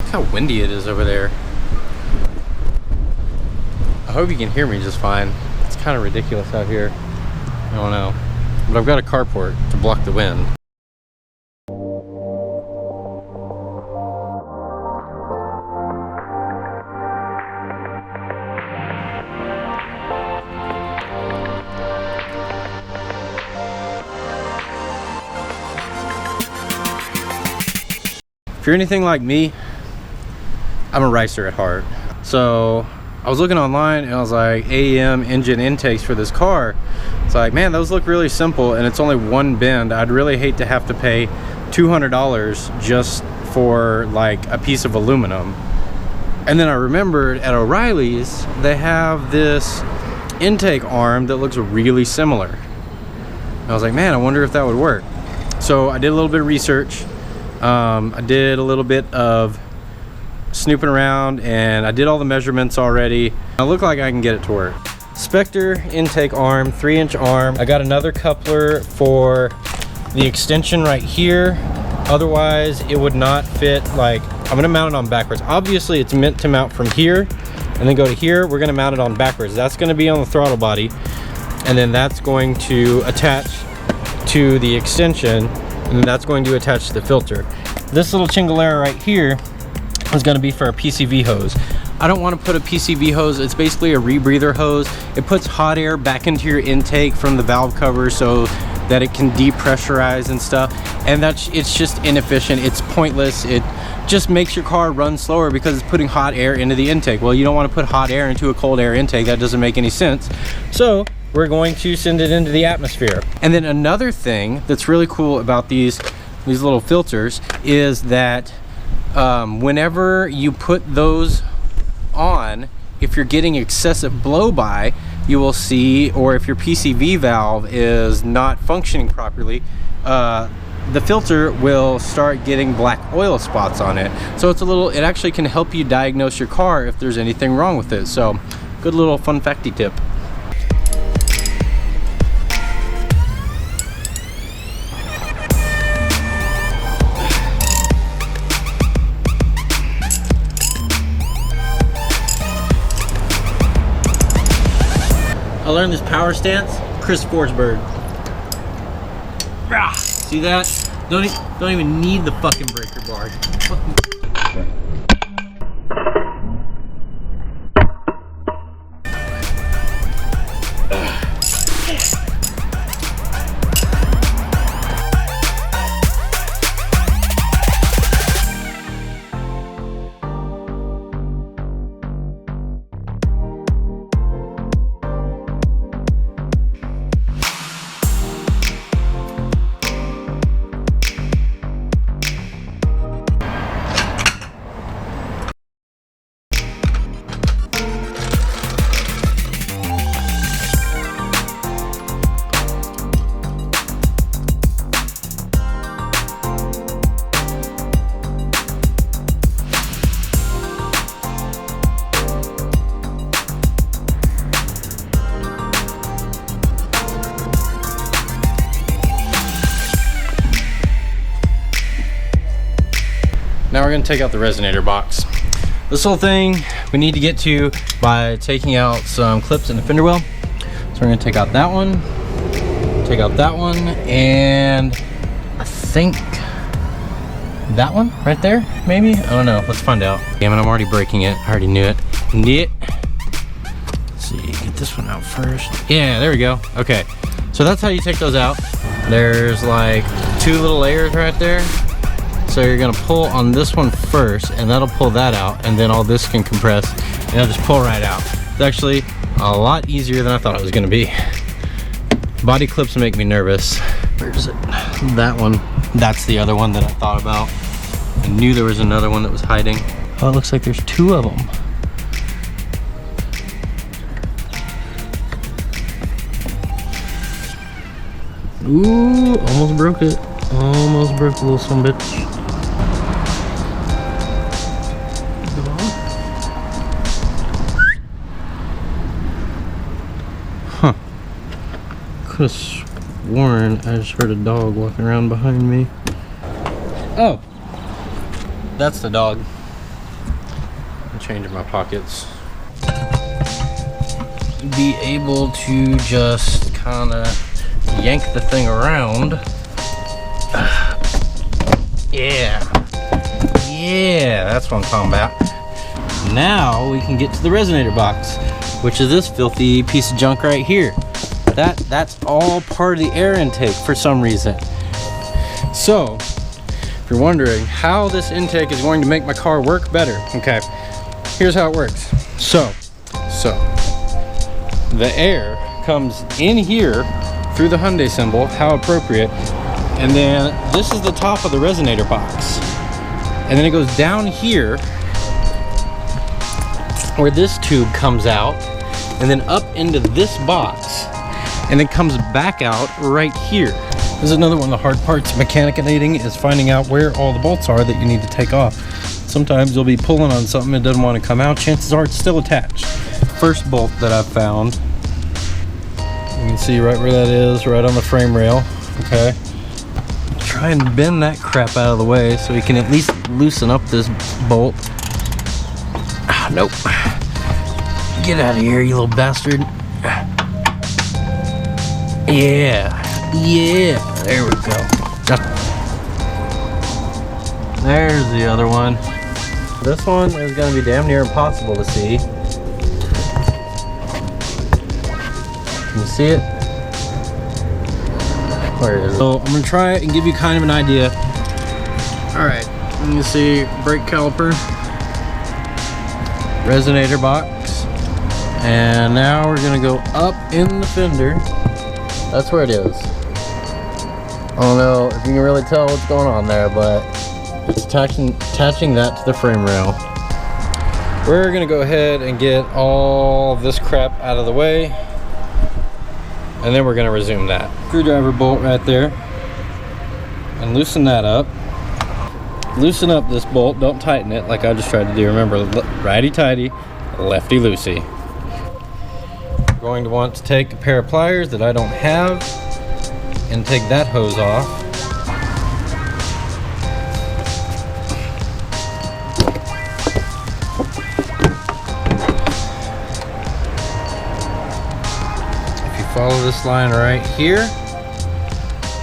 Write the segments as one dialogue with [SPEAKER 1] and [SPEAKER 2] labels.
[SPEAKER 1] Look how windy it is over there. I hope you can hear me just fine. It's kind of ridiculous out here. I don't know. But I've got a carport to block the wind. If you're anything like me, I'm a racer at heart. So I was looking online and I was like, AEM engine intakes for this car. It's like, man, those look really simple and it's only one bend. I'd really hate to have to pay $200 just for like a piece of aluminum. And then I remembered at O'Reilly's, they have this intake arm that looks really similar. And I was like, man, I wonder if that would work. So I did a little bit of research. I did a little bit of snooping around and I did all the measurements already. I look like I can get it to work. Spectre intake arm, 3-inch arm. I got another coupler for the extension right here. Otherwise it would not fit. Like, I'm gonna mount it on backwards. Obviously it's meant to mount from here and then go to here. We're gonna mount it on backwards. That's gonna be on the throttle body and then that's going to attach to the extension and then that's going to attach to the filter. This little chingalera right here is going to be for a PCV hose. I don't want to put a PCV hose. It's basically a rebreather hose. It puts hot air back into your intake from the valve cover so that it can depressurize and stuff, and it's just inefficient. It's pointless. It just makes your car run slower because it's putting hot air into the intake. Well, you don't want to put hot air into a cold air intake. That doesn't make any sense. So we're going to send it into the atmosphere. And then another thing that's really cool about these little filters is that whenever you put those on, if you're getting excessive blow by, you will see, or if your PCV valve is not functioning properly, the filter will start getting black oil spots on it. So it actually can help you diagnose your car if there's anything wrong with it. So good little fun facty tip. I learned this power stance, Chris Forsberg. See that? Don't even need the fucking breaker bar. Now we're going to take out the resonator box. This whole thing we need to get to by taking out some clips in the fender well. So we're going to take out that one, and I think that one right there, maybe? I don't know. Let's find out. Damn it, I'm already breaking it. I already knew it. Let's see, get this one out first. Yeah, there we go. Okay, so that's how you take those out. There's like 2 little layers right there. So you're gonna pull on this one first and that'll pull that out, and then all this can compress and it'll just pull right out. It's actually a lot easier than I thought it was gonna be. Body clips make me nervous. Where is it? That one. That's the other one that I thought about. I knew there was another one that was hiding. Oh, it looks like there's 2 of them. Ooh, almost broke it. Almost broke the little son of a bitch. Huh. Could have sworn I just heard a dog walking around behind me. Oh, that's the dog. and change in my pockets. Be able to just kind of yank the thing around. Yeah, that's what I'm talking about. Now we can get to the resonator box, which is this filthy piece of junk right here. That's all part of the air intake for some reason. So, if you're wondering how this intake is going to make my car work better, okay, here's how it works. So the air comes in here through the Hyundai symbol, how appropriate, and then this is the top of the resonator box, and then it goes down here where this tube comes out, and then up into this box, and then comes back out right here. This is another one of the hard parts of mechanicating, is finding out where all the bolts are that you need to take off. Sometimes you'll be pulling on something that doesn't want to come out. Chances are it's still attached. First bolt that I've found, you can see right where that is, right on the frame rail. Okay. Try and bend that crap out of the way so we can at least loosen up this bolt. Ah, nope. Get out of here, you little bastard. Yeah, there we go. There's the other one. This one is going to be damn near impossible to see. Can you see it? Where is it? So I'm going to try it and give you kind of an idea. Alright, let me see. Brake caliper, resonator box, and now we're going to go up in the fender. That's where it is. I don't know if you can really tell what's going on there, but it's attaching that to the frame rail. We're gonna go ahead and get all this crap out of the way, and then we're gonna resume that. Screwdriver bolt right there, and loosen that up. Loosen up this bolt, don't tighten it like I just tried to do. Remember, righty-tighty, lefty-loosey. Going to want to take a pair of pliers that I don't have and take that hose off. If you follow this line right here,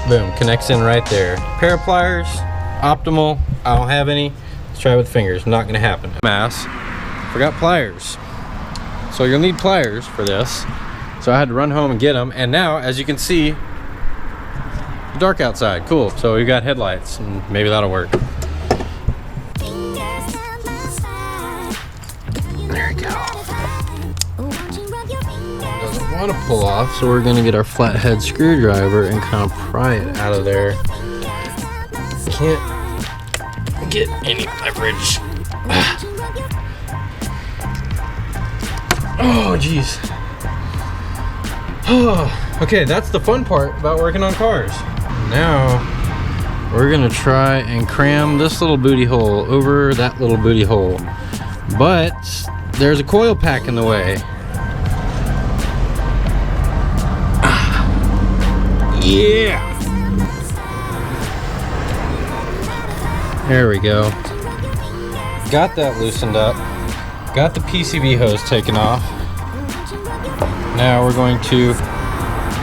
[SPEAKER 1] boom, connects in right there. Pair of pliers, optimal. I don't have any. Let's try with fingers. Not gonna happen. Mass. Forgot pliers. So you'll need pliers for this. So I had to run home and get them. And now, as you can see, it's dark outside. Cool. So we got headlights, and maybe that'll work. There we go. Doesn't want to pull off, so we're gonna get our flathead screwdriver and kind of pry it out of there. Can't get any leverage. Oh, jeez. Oh, okay, that's the fun part about working on cars. Now, we're gonna try and cram this little booty hole over that little booty hole. But there's a coil pack in the way. Yeah! There we go. Got that loosened up. Got the PCB hose taken off. Now we're going to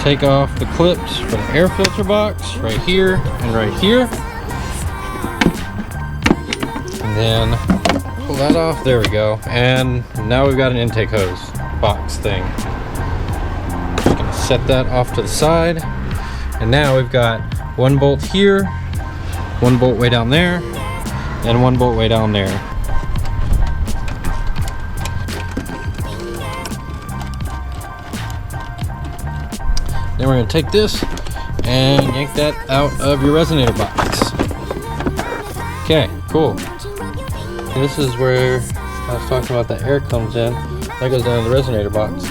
[SPEAKER 1] take off the clips for the air filter box right here and right here. And then pull that off. There we go. And now we've got an intake hose box thing. Just gonna set that off to the side. And now we've got one bolt here, one bolt way down there, and one bolt way down there. Then we're going to take this and yank that out of your resonator box. Okay, cool. This is where I was talking about the air comes in. That goes down in the resonator box.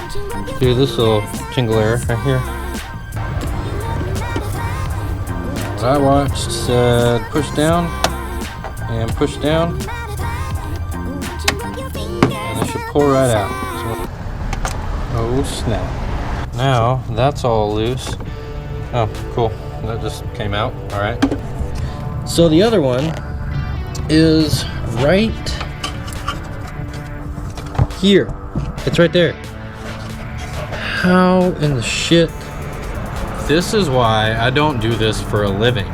[SPEAKER 1] Do this little jingle air right here. What I watched said push down and push down, and it should pull right out. Oh snap. Now that's all loose. Oh, cool. That just came out. All right. So the other one is right here. It's right there. How in the shit? This is why I don't do this for a living.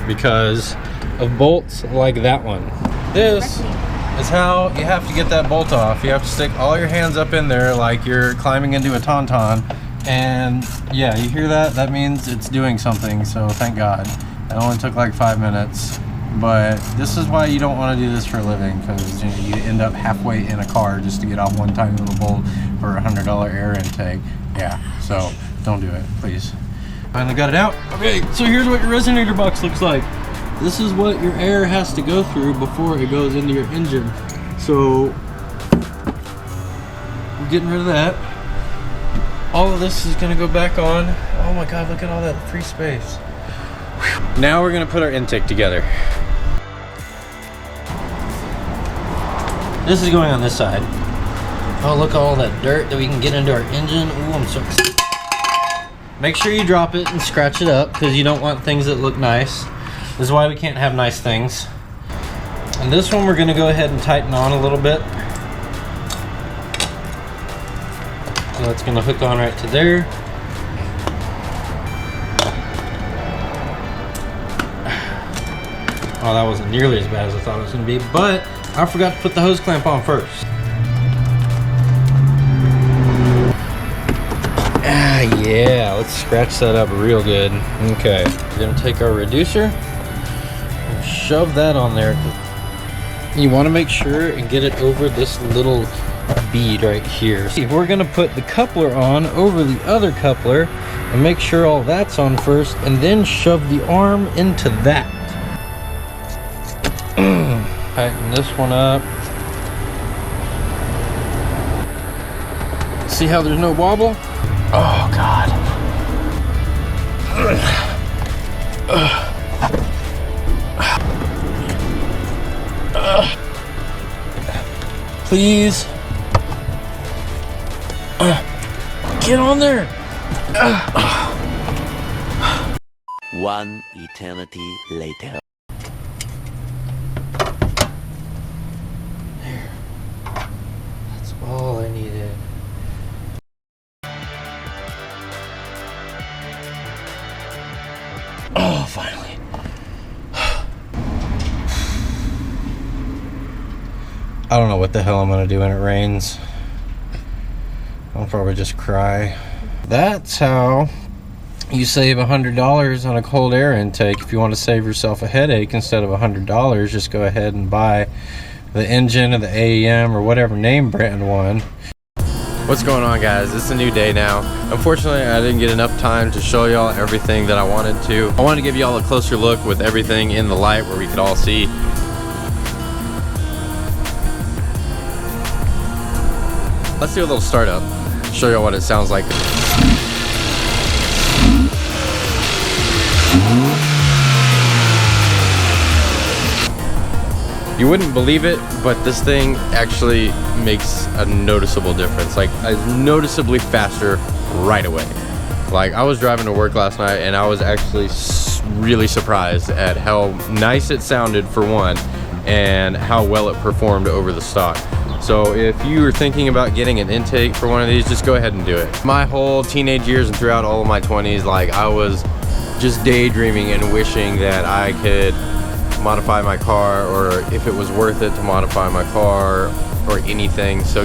[SPEAKER 1] Because of bolts like that one. This is how you have to get that bolt off. You have to stick all your hands up in there like you're climbing into a tauntaun. And yeah, you hear that? That means it's doing something, so thank God. It only took like 5 minutes. But this is why you don't want to do this for a living, because you end up halfway in a car just to get off one tiny little bolt for a $100 air intake. Yeah, so don't do it, please. Finally got it out. Okay, so here's what your resonator box looks like. This is what your air has to go through before it goes into your engine. So we're getting rid of that. All of this is gonna go back on. Oh my God, look at all that free space. Whew. Now we're gonna put our intake together. This is going on this side. Oh, look at all that dirt that we can get into our engine. Ooh, I'm so excited. Make sure you drop it and scratch it up, because you don't want things that look nice. This is why we can't have nice things. And this one we're gonna go ahead and tighten on a little bit. So that's gonna hook on right to there. Oh, that wasn't nearly as bad as I thought it was gonna be, but I forgot to put the hose clamp on first. Yeah, let's scratch that up real good. Okay, we're gonna take our reducer and shove that on there. You want to make sure and get it over this little bead right here. See, we're gonna put the coupler on over the other coupler and make sure all that's on first, and then shove the arm into that. Tighten this one up. See how there's no wobble? Oh God. Please. Get on there.
[SPEAKER 2] One eternity later.
[SPEAKER 1] There. That's all I needed. Oh, finally. I don't know what the hell I'm gonna do when it rains. I'll probably just cry. That's how you save $100 on a cold air intake. If you want to save yourself a headache instead of $100, just go ahead and buy the engine or the AEM or whatever name brand one. What's going on, guys? It's a new day now. Unfortunately, I didn't get enough time to show y'all everything that I wanted to. I wanted to give y'all a closer look with everything in the light where we could all see. Let's do a little startup, show y'all what it sounds like. You wouldn't believe it, but this thing actually makes a noticeable difference. Like, noticeably faster right away. Like, I was driving to work last night and I was actually really surprised at how nice it sounded for one, and how well it performed over the stock. So if you are thinking about getting an intake for one of these, just go ahead and do it. My whole teenage years and throughout all of my 20s, like, I was just daydreaming and wishing that I could modify my car, or if it was worth it to modify my car or anything. So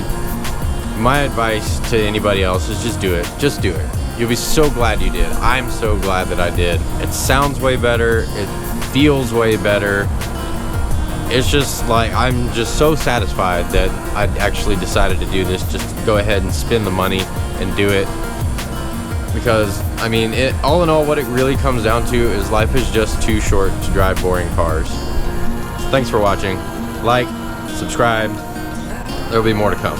[SPEAKER 1] my advice to anybody else is just do it. Just do it. You'll be so glad you did. I'm so glad that I did. It sounds way better. It feels way better. It's just like, I'm just so satisfied that I actually decided to do this. Just go ahead and spend the money and do it. Because, I mean, all in all, what it really comes down to is life is just too short to drive boring cars. Thanks for watching. Like, subscribe. There'll be more to come.